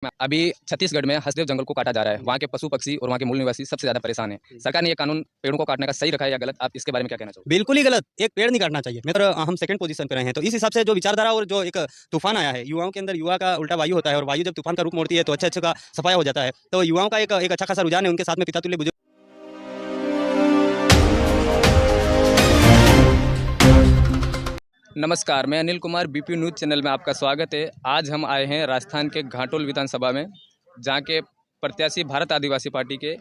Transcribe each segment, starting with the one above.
अभी छत्तीसगढ़ में हसदेव जंगल को काटा जा रहा है। वहाँ के पशु पक्षी और वहाँ के मूल निवासी सबसे ज़्यादा परेशान हैं। सरकार ने ये कानून पेड़ों को काटने का सही रखा है या गलत? आप इसके बारे में क्या कहना चाहोगे? बिल्कुल ही गलत। एक पेड़ नहीं काटना चाहिए। मित्र, हम सेकंड पोजीशन पे रहे हैं, तो इस हिसाब से जो विचारधारा और जो एक तूफान आया है, युवाओं के अंदर युवा का उल्टा वायु होता है, और वायु जब तूफान का रूप मोड़ती है तो अच्छे अच्छे का सफाया हो जाता है। तो युवाओं का एक अच्छा खासा रुझान है, उनके साथ में पिता तुल्य बुजुर्ग। नमस्कार, मैं Anil Kumar, BP news channel में आपका स्वागत है। आज हम आए हैं राजस्थान के घाटोल विधानसभा में, जहाँ के प्रत्याशी भारत आदिवासी पार्टी के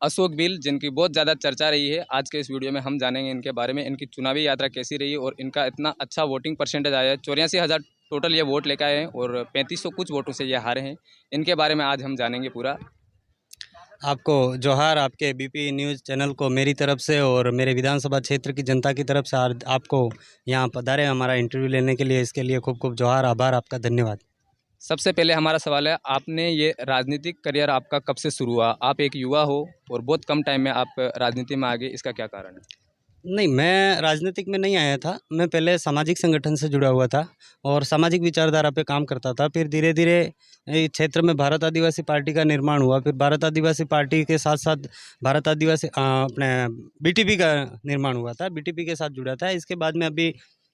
अशोक बिल, जिनकी बहुत ज़्यादा चर्चा रही है। आज के इस वीडियो में हम जानेंगे इनके बारे में, इनकी चुनावी यात्रा कैसी रही और इनका इतना अच्छा वोटिंग परसेंटेज आया है। 84,000 टोटल ये वोट लेकर आए हैं और 3500 कुछ वोटों से ये हारे हैं। इनके बारे में आज हम जानेंगे पूरा। आपको जोहार, आपके बीपी न्यूज़ चैनल को मेरी तरफ से और मेरे विधानसभा क्षेत्र की जनता की तरफ से आपको यहाँ पधारे हमारा इंटरव्यू लेने के लिए, इसके लिए खूब खूब जोहार, आभार, आपका धन्यवाद। सबसे पहले हमारा सवाल है, आपने ये राजनीतिक करियर आपका कब से शुरू हुआ? आप एक युवा हो और बहुत कम टाइम में आप राजनीति में आ गए, इसका क्या कारण है? नहीं, मैं राजनीतिक में नहीं आया था। मैं पहले सामाजिक संगठन से जुड़ा हुआ था और सामाजिक विचारधारा पे काम करता था। फिर धीरे धीरे इस क्षेत्र में भारत आदिवासी पार्टी का निर्माण हुआ। फिर भारत आदिवासी पार्टी के साथ साथ भारत आदिवासी अपने बीटीपी का निर्माण हुआ था, बीटीपी के साथ जुड़ा था। इसके बाद में अभी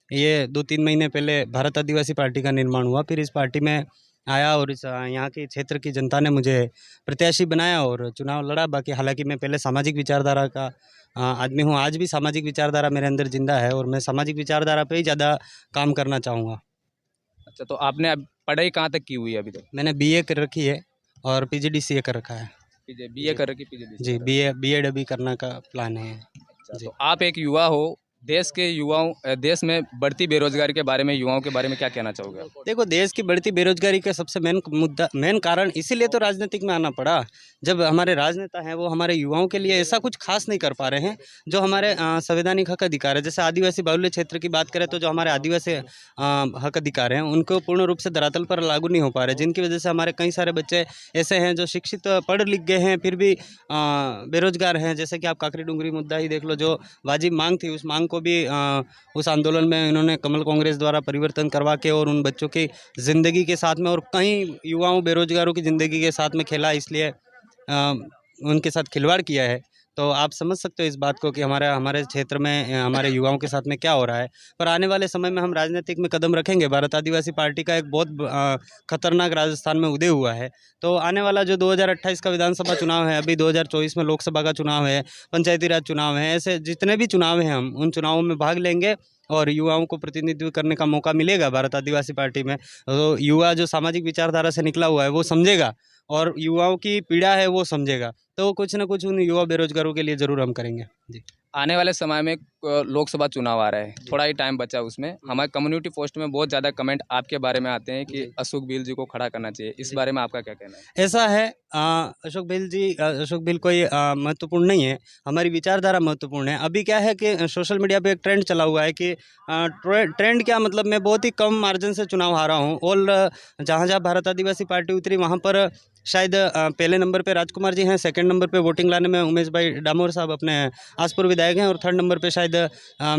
ये 2-3 महीने पहले भारत आदिवासी पार्टी का निर्माण हुआ। फिर इस पार्टी में आया और इस यहाँ के क्षेत्र की जनता ने मुझे प्रत्याशी बनाया और चुनाव लड़ा। बाकी हालांकि मैं पहले सामाजिक विचारधारा का आदमी हूँ, आज भी सामाजिक विचारधारा मेरे अंदर जिंदा है और मैं सामाजिक विचारधारा पे ही ज़्यादा काम करना चाहूँगा। अच्छा, तो आपने अब पढ़ाई कहाँ तक की हुई है अभी तक? मैंने बीए कर रखी है और पीजीडीसीए कर रखा है। बीए कर रखी, पीजी? जी, बीएड अभी करने का प्लान है। अच्छा, जी। तो आप एक युवा हो, देश के युवाओं देश में बढ़ती बेरोजगारी के बारे में, युवाओं के बारे में क्या कहना चाहोगे आप? देखो, देश की बढ़ती बेरोजगारी का सबसे मेन कारण इसीलिए तो राजनीतिक में आना पड़ा। जब हमारे राजनेता हैं वो हमारे युवाओं के लिए ऐसा कुछ खास नहीं कर पा रहे हैं जो हमारे संवैधानिक हक अधिकार है। जैसे आदिवासी बाहुल्य क्षेत्र की बात करें तो जो हमारे आदिवासी हक अधिकार हैं उनको पूर्ण रूप से धरातल पर लागू नहीं हो पा रहे, जिनकी वजह से हमारे कई सारे बच्चे ऐसे हैं जो शिक्षित पढ़ लिख गए हैं फिर भी बेरोजगार हैं। जैसे कि आप काकरी डूंगरी मुद्दा ही देख लो, जो वाजिब मांग थी उस मांग को भी उस आंदोलन में इन्होंने कमल कांग्रेस द्वारा परिवर्तन करवा के और उन बच्चों की ज़िंदगी के साथ में और कई युवाओं बेरोजगारों की ज़िंदगी के साथ में खेला, इसलिए उनके साथ खिलवाड़ किया है। तो आप समझ सकते हो इस बात को कि हमारे हमारे क्षेत्र में हमारे युवाओं के साथ में क्या हो रहा है। पर आने वाले समय में हम राजनीतिक में कदम रखेंगे। भारत आदिवासी पार्टी का एक बहुत खतरनाक राजस्थान में उदय हुआ है। तो आने वाला जो 2028 का विधानसभा चुनाव है, अभी 2024 में लोकसभा का चुनाव है, पंचायती राज चुनाव है, ऐसे जितने भी चुनाव हैं हम उन चुनावों में भाग लेंगे और युवाओं को प्रतिनिधित्व करने का मौका मिलेगा भारत आदिवासी पार्टी में। तो युवा जो सामाजिक विचारधारा से निकला हुआ है वो समझेगा और युवाओं की पीड़ा है वो समझेगा। तो कुछ ना कुछ उन युवा बेरोजगारों के लिए ज़रूर हम करेंगे। जी। आने वाले समय में लोकसभा चुनाव आ रहा है, थोड़ा ही टाइम बचा है उसमें। हमारे कम्युनिटी पोस्ट में बहुत ज़्यादा कमेंट आपके बारे में आते हैं कि अशोक बिल जी को खड़ा करना चाहिए। इस बारे में आपका क्या कहना है? ऐसा है, अशोक बिल कोई महत्वपूर्ण नहीं है, हमारी विचारधारा महत्वपूर्ण है। अभी क्या है कि सोशल मीडिया पे एक ट्रेंड चला हुआ है कि ट्रेंड क्या मतलब, मैं बहुत ही कम मार्जिन से चुनाव हारा हूँ। और जहाँ जहाँ भारत आदिवासी पार्टी उतरी वहाँ पर शायद पहले नंबर पे राजकुमार जी हैं, सेकंड नंबर पे वोटिंग लाने में उमेश भाई डामोर साहब अपने आसपुर विधायक हैं, और थर्ड नंबर पे शायद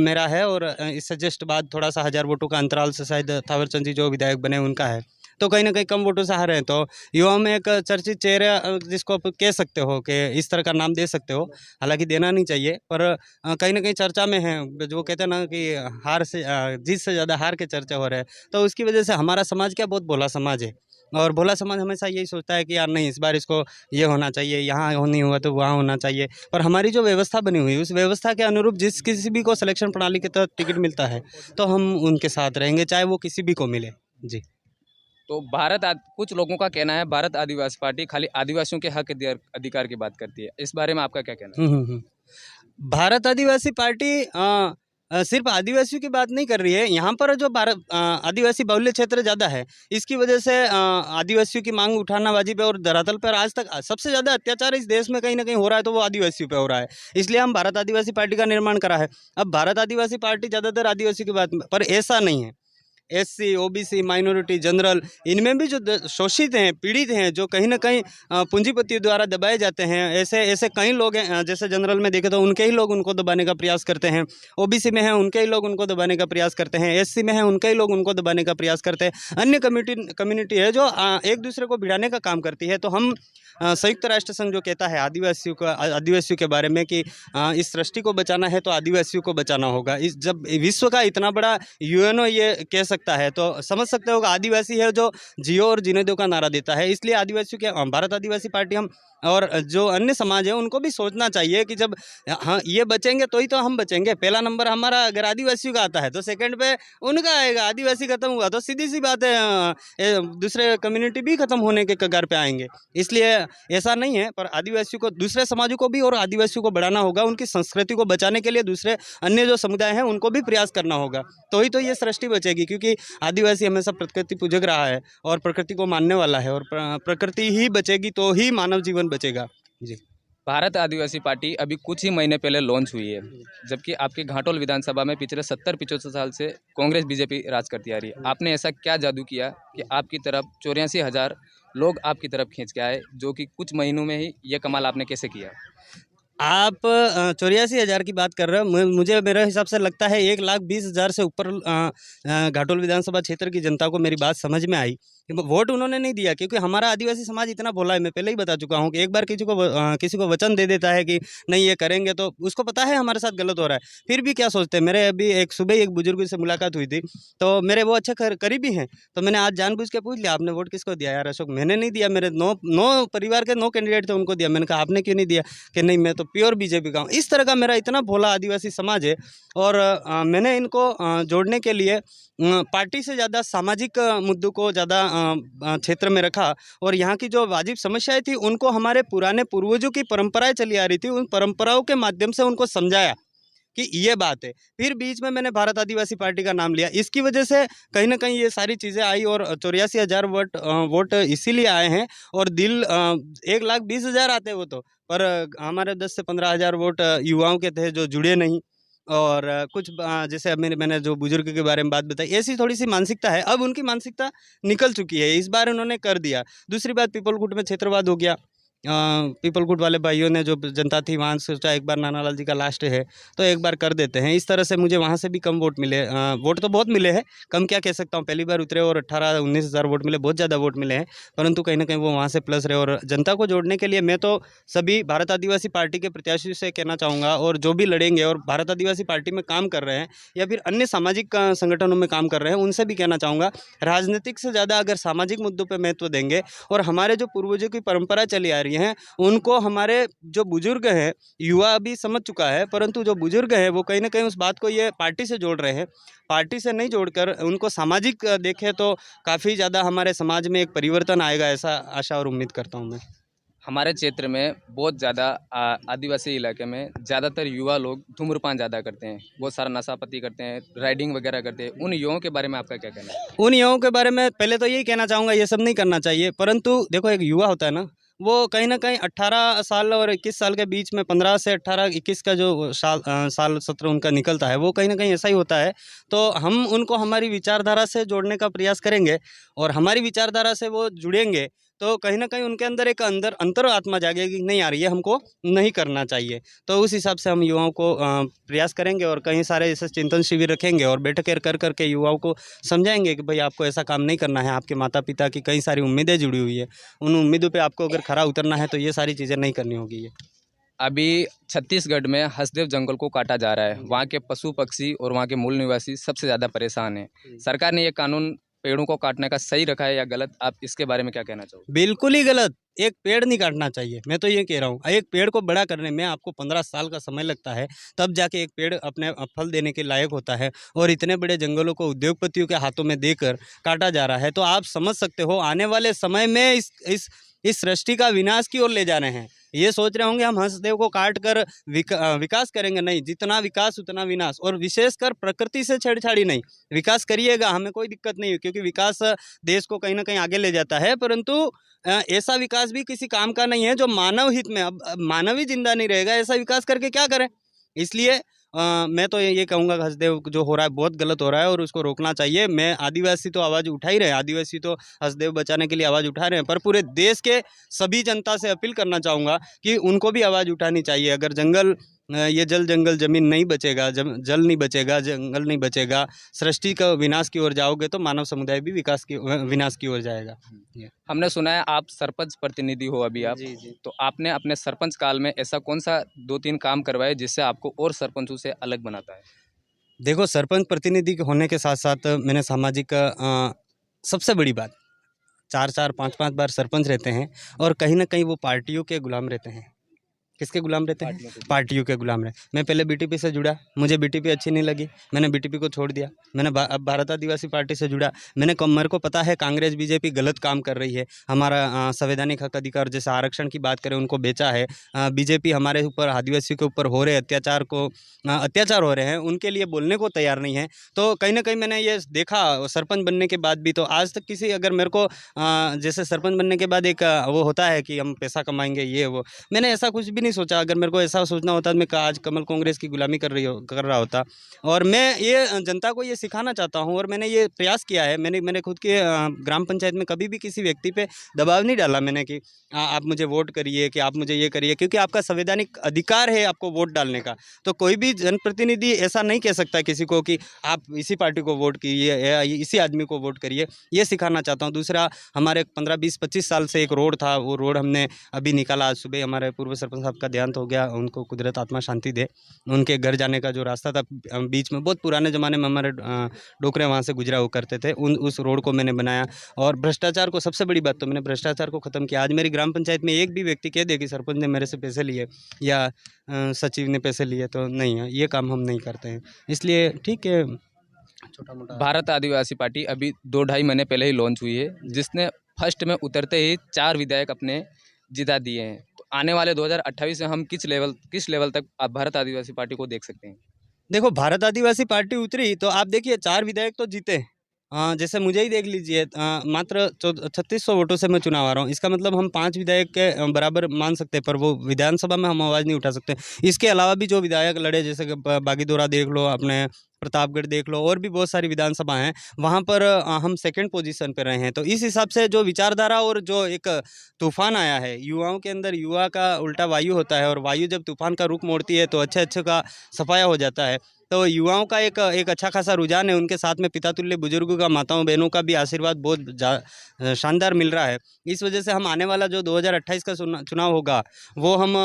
मेरा है, और इससे जस्ट बाद थोड़ा सा 1000 वोटों का अंतराल से शायद थावरचंद जी जो विधायक बने उनका है। तो कहीं ना कहीं कम वोटों से हारे हैं। तो युवाओं में एक चर्चित चेहरा जिसको आप कह सकते हो कि इस तरह का नाम दे सकते हो, हालांकि देना नहीं चाहिए, पर कहीं ना कहीं चर्चा में है। जो कहते हैं ना कि हार से जीत से ज़्यादा हार के चर्चा हो रहे हैं। तो उसकी वजह से हमारा समाज क्या बहुत भोला समाज है, और भोला समाज हमेशा यही सोचता है कि यार नहीं, इस बार इसको ये होना चाहिए, यहाँ नहीं हुआ तो वहाँ होना चाहिए। पर हमारी जो व्यवस्था बनी हुई है उस व्यवस्था के अनुरूप जिस किसी भी को सिलेक्शन प्रणाली के तहत टिकट मिलता है तो हम उनके साथ रहेंगे, चाहे वो किसी भी को मिले। जी। तो कुछ लोगों का कहना है भारत आदिवासी पार्टी खाली आदिवासियों के हक अधिकार की बात करती है। इस बारे में आपका क्या कहना है? भारत आदिवासी पार्टी सिर्फ आदिवासियों की बात नहीं कर रही है। यहाँ पर जो भारत आदिवासी बाहुल्य क्षेत्र ज़्यादा है, इसकी वजह से आदिवासियों की मांग उठाना वाजिब है, और धरातल पर आज तक सबसे ज़्यादा अत्याचार इस देश में कहीं ना कहीं हो रहा है तो वो आदिवासियों पे हो रहा है। इसलिए हम भारत आदिवासी पार्टी का निर्माण करा है। अब भारत आदिवासी पार्टी ज़्यादातर आदिवासियों की बात, पर ऐसा नहीं है। एससी, ओबीसी, माइनॉरिटी, जनरल, इनमें भी जो शोषित हैं, पीड़ित हैं, जो कहीं ना कहीं पूंजीपतियों द्वारा दबाए जाते हैं, ऐसे ऐसे कई लोग हैं। जैसे जनरल में देखें तो उनके ही लोग उनको दबाने का प्रयास करते हैं, ओबीसी में हैं उनके ही लोग उनको दबाने का प्रयास करते हैं, एससी में हैं उनके ही लोग उनको दबाने का प्रयास करते हैं। अन्य कम्युनिटी है जो एक दूसरे को भिड़ाने का काम करती है। तो हम संयुक्त राष्ट्र संघ जो कहता है आदिवासियों के बारे में कि इस सृष्टि को बचाना है तो आदिवासियों को बचाना होगा। इस जब विश्व का इतना बड़ा यूएनओ ये कह सकता है तो समझ सकते हो आदिवासी है जो जियो और जीने दो का नारा देता है। इसलिए आदिवासियों के भारत आदिवासी पार्टी हम और जो अन्य समाज है उनको भी सोचना चाहिए कि जब हाँ ये बचेंगे तो ही तो हम बचेंगे। पहला नंबर हमारा अगर आदिवासियों का आता है तो सेकंड पे उनका आएगा। आदिवासी खत्म हुआ तो सीधी सी बात है दूसरे कम्युनिटी भी खत्म होने के कगार पे आएंगे। इसलिए ऐसा नहीं है, पर आदिवासियों को, दूसरे समाजों को भी और आदिवासियों को बढ़ाना होगा। उनकी संस्कृति को बचाने के लिए दूसरे अन्य जो समुदाय हैं उनको भी प्रयास करना होगा, तो ही तो ये सृष्टि बचेगी। क्योंकि आदिवासी हमेशा प्रकृति पूजक रहा है और प्रकृति को मानने वाला है, और प्रकृति ही बचेगी तो ही मानव जीवन बचेगा। जी। भारत आदिवासी पार्टी अभी कुछ ही महीने पहले लॉन्च हुई है, जबकि आपके घाटोल विधानसभा में पिछले 70-75 साल से कांग्रेस बीजेपी राज करती आ रही है। आपने ऐसा क्या जादू किया कि आपकी तरफ 84,000 लोग आपकी तरफ खींच के आए, जो कि कुछ महीनों में ही ये कमाल आपने कैसे किया? आप 84,000 की बात कर रहे हो। मुझे मेरे हिसाब से लगता है 1,20,000 से ऊपर घाटोल विधानसभा क्षेत्र की जनता को मेरी बात समझ में आई। वोट उन्होंने नहीं दिया क्योंकि हमारा आदिवासी समाज इतना भोला है। मैं पहले ही बता चुका हूँ कि एक बार किसी को वचन दे देता है कि नहीं ये करेंगे तो उसको पता है हमारे साथ गलत हो रहा है, फिर भी क्या सोचते हैं। मेरे अभी सुबह एक बुजुर्ग से मुलाकात हुई थी, तो मेरे वो अच्छे करीबी हैं, तो मैंने आज जानबूझ के पूछ लिया आपने वोट किसको दिया? यार अशोक मैंने नहीं दिया, मेरे नौ परिवार के 9 कैंडिडेट थे उनको दिया। मैंने कहा आपने क्यों नहीं दिया? कि नहीं मैं तो प्योर बीजेपी का हूँ। इस तरह का मेरा इतना भोला आदिवासी समाज है। और मैंने इनको जोड़ने के लिए पार्टी से ज़्यादा सामाजिक मुद्दों को ज़्यादा क्षेत्र में रखा, और यहाँ की जो वाजिब समस्याएं थी उनको हमारे पुराने पूर्वजों की परंपराएं चली आ रही थी, उन परंपराओं के माध्यम से उनको समझाया कि ये बात है। फिर बीच में मैंने भारत आदिवासी पार्टी का नाम लिया। इसकी वजह से कहीं ना कहीं ये सारी चीज़ें आई, और 84,000 वोट इसीलिए आए हैं। और दिल 1,20,000 आते वो तो, पर हमारे 10 से 15,000 वोट युवाओं के थे जो जुड़े नहीं। और कुछ जैसे अब मैंने जो बुजुर्ग के बारे में बात बताई, ऐसी थोड़ी सी मानसिकता है। अब उनकी मानसिकता निकल चुकी है, इस बार उन्होंने कर दिया। दूसरी बात, पीपलकुट में क्षेत्रवाद हो गया। पीपलकुट वाले भाइयों ने, जो जनता थी वहाँ से सोचा एक बार नानालाल जी का लास्ट है तो एक बार कर देते हैं। इस तरह से मुझे वहाँ से भी कम वोट मिले। वोट तो बहुत मिले हैं, कम क्या कह सकता हूँ, पहली बार उतरे और 18-19,000 वोट मिले, बहुत ज़्यादा वोट मिले हैं। परंतु कहीं ना कहीं वो वहाँ से प्लस रहे। और जनता को जोड़ने के लिए मैं तो सभी भारत आदिवासी पार्टी के प्रत्याशियों से कहना चाहूँगा, और जो भी लड़ेंगे और भारत आदिवासी पार्टी में काम कर रहे हैं या फिर अन्य सामाजिक संगठनों में काम कर रहे हैं, उनसे भी कहना चाहूँगा राजनीतिक से ज़्यादा अगर सामाजिक मुद्दों पर महत्व देंगे, और हमारे जो पूर्वजों की परंपरा चली आ रही हैं उनको, हमारे जो बुजुर्ग हैं, युवा अभी समझ चुका है, परंतु जो बुजुर्ग हैं वो कहीं ना कहीं उस बात को ये पार्टी से जोड़ रहे हैं। पार्टी से नहीं जोड़कर उनको सामाजिक देखें तो काफ़ी ज़्यादा हमारे समाज में एक परिवर्तन आएगा, ऐसा आशा और उम्मीद करता हूँ मैं। हमारे क्षेत्र में बहुत ज़्यादा आदिवासी इलाके में ज़्यादातर युवा लोग धूम्रपान ज़्यादा करते हैं, बहुत सारा नशापत्ती करते हैं, राइडिंग वगैरह करते हैं। उन युवाओं के बारे में आपका क्या कहना है? उन युवाओं के बारे में पहले तो यही कहना चाहूँगा, ये सब नहीं करना चाहिए। परंतु देखो, एक युवा होता है ना, वो कहीं ना कहीं 18 साल और 21 साल के बीच में, 15 से 18-21 का जो साल सत्र उनका निकलता है, वो कहीं ना कहीं ऐसा ही होता है। तो हम उनको हमारी विचारधारा से जोड़ने का प्रयास करेंगे, और हमारी विचारधारा से वो जुड़ेंगे तो कहीं ना कहीं उनके अंदर एक अंतर आत्मा जागेगी, नहीं आ रही है, हमको नहीं करना चाहिए। तो उस हिसाब से हम युवाओं को प्रयास करेंगे, और कई सारे ऐसे चिंतन शिविर रखेंगे और बैठकें कर करके युवाओं को समझाएंगे कि भाई आपको ऐसा काम नहीं करना है। आपके माता पिता की कई सारी उम्मीदें जुड़ी हुई है, उन उम्मीदों पे आपको अगर खरा उतरना है तो ये सारी चीज़ें नहीं करनी होगी। ये अभी छत्तीसगढ़ में हसदेव जंगल को काटा जा रहा है, वहाँ के पशु पक्षी और वहाँ के मूल निवासी सबसे ज़्यादा परेशान हैं। सरकार ने ये कानून पेड़ों को काटने का सही रखा है या गलत? आप इसके बारे में क्या कहना चाहोगे? बिल्कुल ही गलत। एक पेड़ नहीं काटना चाहिए, मैं तो ये कह रहा हूँ। एक पेड़ को बड़ा करने में आपको 15 साल का समय लगता है, तब जाके एक पेड़ अपने फल देने के लायक होता है, और इतने बड़े जंगलों को उद्योगपतियों के हाथों में देकर काटा जा रहा है। तो आप समझ सकते हो आने वाले समय में इस सृष्टि का विनाश की ओर ले जा रहे हैं। ये सोच रहे होंगे हम हंसदेव को काट कर विकास करेंगे, नहीं, जितना विकास उतना विनाश। और विशेषकर प्रकृति से छेड़छाड़ी नहीं। विकास करिएगा, हमें कोई दिक्कत नहीं है, क्योंकि विकास देश को कहीं ना कहीं आगे ले जाता है। परंतु ऐसा विकास भी किसी काम का नहीं है जो मानव हित में, अब मानव ही जिंदा नहीं रहेगा, ऐसा विकास करके क्या करें। इसलिए मैं तो ये कहूँगा कि हसदेव जो हो रहा है बहुत गलत हो रहा है और उसको रोकना चाहिए। मैं आदिवासी तो आवाज़ उठा ही रहे हैं, आदिवासी तो हसदेव बचाने के लिए आवाज़ उठा रहे हैं, पर पूरे देश के सभी जनता से अपील करना चाहूँगा कि उनको भी आवाज़ उठानी चाहिए। अगर ये जंगल ज़मीन नहीं बचेगा, जल नहीं बचेगा, जंगल नहीं बचेगा, सृष्टि का विनाश की ओर जाओगे तो मानव समुदाय भी विनाश की ओर जाएगा। हमने सुना है आप सरपंच प्रतिनिधि हो अभी आप, जी जी। तो आपने अपने सरपंच काल में ऐसा कौन सा 2-3 काम करवाए जिससे आपको और सरपंचों से अलग बनाता है? देखो, सरपंच प्रतिनिधि के होने के साथ साथ मैंने सामाजिक सबसे बड़ी बात 4-4 5-5 बार सरपंच रहते हैं और कहीं ना कहीं वो पार्टियों के गुलाम रहते हैं। किसके गुलाम रहते हैं? पार्टियों के गुलाम रहे। मैं पहले बीटीपी से जुड़ा, मुझे बीटीपी अच्छी नहीं लगी, मैंने बीटीपी को छोड़ दिया। मैंने अब भारत आदिवासी पार्टी से जुड़ा। मेरे को पता है कांग्रेस बीजेपी गलत काम कर रही है, हमारा संवैधानिक हक अधिकार जैसे आरक्षण की बात करें उनको बेचा है। बीजेपी हमारे ऊपर आदिवासियों के ऊपर हो रहे अत्याचार हो रहे हैं, उनके लिए बोलने को तैयार नहीं है। तो कहीं ना कहीं मैंने ये देखा सरपंच बनने के बाद भी, तो आज तक किसी अगर मेरे को जैसे सरपंच बनने के बाद एक वो होता है कि हम पैसा कमाएंगे ये वो, मैंने ऐसा कुछ भी नहीं सोचा। अगर मेरे को ऐसा सोचना होता तो मैं आज कमल कांग्रेस की गुलामी कर रहा होता। और मैं ये जनता को ये सिखाना चाहता हूँ और मैंने ये प्रयास किया है। मैंने खुद के ग्राम पंचायत में कभी भी किसी व्यक्ति पे दबाव नहीं डाला मैंने कि आप मुझे वोट करिए, कि आप मुझे ये करिए, क्योंकि आपका संवैधानिक अधिकार है आपको वोट डालने का। तो कोई भी जनप्रतिनिधि ऐसा नहीं कह सकता किसी को कि आप इसी पार्टी को वोट कीजिए या इसी आदमी को वोट करिए। ये सिखाना चाहता हूँ। दूसरा, हमारे 15-20-25 साल से एक रोड था, वो रोड हमने अभी निकाला। आज सुबह हमारे पूर्व सरपंच साहब का देहांत हो गया, उनको कुदरत आत्मा शांति दे। उनके घर जाने का जो रास्ता था बीच में, बहुत पुराने ज़माने में हमारे डोकरे वहाँ से गुजरा हुआ करते थे, उस रोड को मैंने बनाया। और भ्रष्टाचार को, सबसे बड़ी बात तो मैंने भ्रष्टाचार को ख़त्म किया। आज मेरी ग्राम पंचायत में एक भी व्यक्ति कह दे कि सरपंच ने मेरे से पैसे लिए या सचिव ने पैसे लिए, तो नहीं है, ये काम हम नहीं करते हैं। इसलिए ठीक है, छोटा मोटा। भारत आदिवासी पार्टी अभी 2-2.5 महीने पहले ही लॉन्च हुई है, जिसने फर्स्ट में उतरते ही 4 विधायक अपने जिता दिए हैं। तो आने वाले 2028 में हम किस लेवल तक आप भारत आदिवासी पार्टी को देख सकते हैं? देखो, भारत आदिवासी पार्टी उतरी तो आप देखिए 4 विधायक तो जीते। जैसे मुझे ही देख लीजिए, मात्र 3600 वोटों से मैं चुनाव आ रहा हूँ। इसका मतलब हम 5 विधायक के बराबर मान सकते हैं, पर वो विधानसभा में हम आवाज़ नहीं उठा सकते। इसके अलावा भी जो विधायक लड़े, जैसे कि बागीदोरा देख लो, अपने प्रतापगढ़ देख लो, और भी बहुत सारी विधानसभा हैं, वहाँ पर हम सेकंड पोजीशन पे रहे हैं। तो इस हिसाब से जो विचारधारा और जो एक तूफान आया है युवाओं के अंदर, युवा का उल्टा वायु होता है, और वायु जब तूफान का रुख मोड़ती है तो अच्छे का सफाया हो जाता है। तो युवाओं का एक अच्छा खासा रुझान है, उनके साथ में पिता तुल्य बुजुर्गों का, माताओं बहनों का भी आशीर्वाद बहुत शानदार मिल रहा है। इस वजह से हम आने वाला जो 2028 का चुनाव होगा, वो हम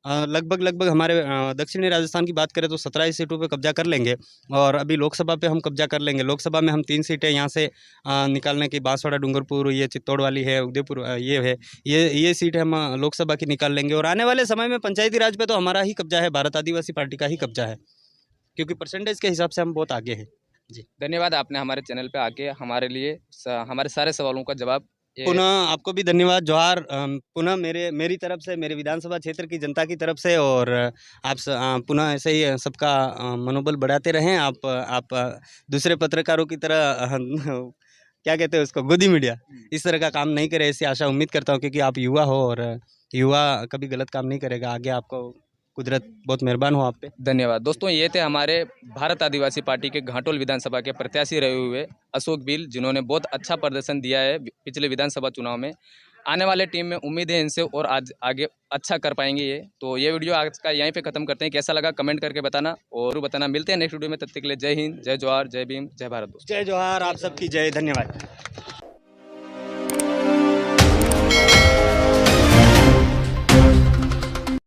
लगभग हमारे दक्षिणी राजस्थान की बात करें तो 17 सीटों पे कब्जा कर लेंगे, और अभी लोकसभा पे हम कब्जा कर लेंगे। लोकसभा में हम 3 सीटें यहाँ से निकालने की, बांसवाड़ा, डूंगरपुर, ये चित्तौड़ वाली है, उदयपुर ये है, ये सीट हम लोकसभा की निकाल लेंगे। और आने वाले समय में पंचायती राज पे तो हमारा ही कब्जा है, भारत आदिवासी पार्टी का ही कब्जा है, क्योंकि परसेंटेज के हिसाब से हम बहुत आगे हैं। जी, धन्यवाद, आपने हमारे चैनल पे आके हमारे लिए हमारे सारे सवालों का जवाब पुनः आपको भी धन्यवाद। जोहार पुनः मेरी तरफ से, मेरे विधानसभा क्षेत्र की जनता की तरफ से। और आप पुनः ऐसे ही सबका मनोबल बढ़ाते रहें। आप दूसरे पत्रकारों की तरह क्या कहते हैं उसको, गोदी मीडिया, इस तरह का काम नहीं करे, ऐसी आशा उम्मीद करता हूँ, क्योंकि आप युवा हो और युवा कभी गलत काम नहीं करेगा। आगे आपको कुदरत बहुत मेहरबान हो आप पे। धन्यवाद। दोस्तों, ये थे हमारे भारत आदिवासी पार्टी के घाटोल विधानसभा के प्रत्याशी रहे हुए अशोक बिल, जिन्होंने बहुत अच्छा प्रदर्शन दिया है पिछले विधानसभा चुनाव में। आने वाले टीम में उम्मीद है इनसे और आज आगे अच्छा कर पाएंगे ये। तो ये वीडियो आज का यहीं पे ख़त्म करते हैं। कैसा लगा कमेंट करके बताना और बताना। मिलते हैं नेक्स्ट वीडियो में, तब तक के लिए जय हिंद, जय जोहार, जय भीम, जय भारत। दोस्तों, जय जोहार, आप सबकी जय, धन्यवाद।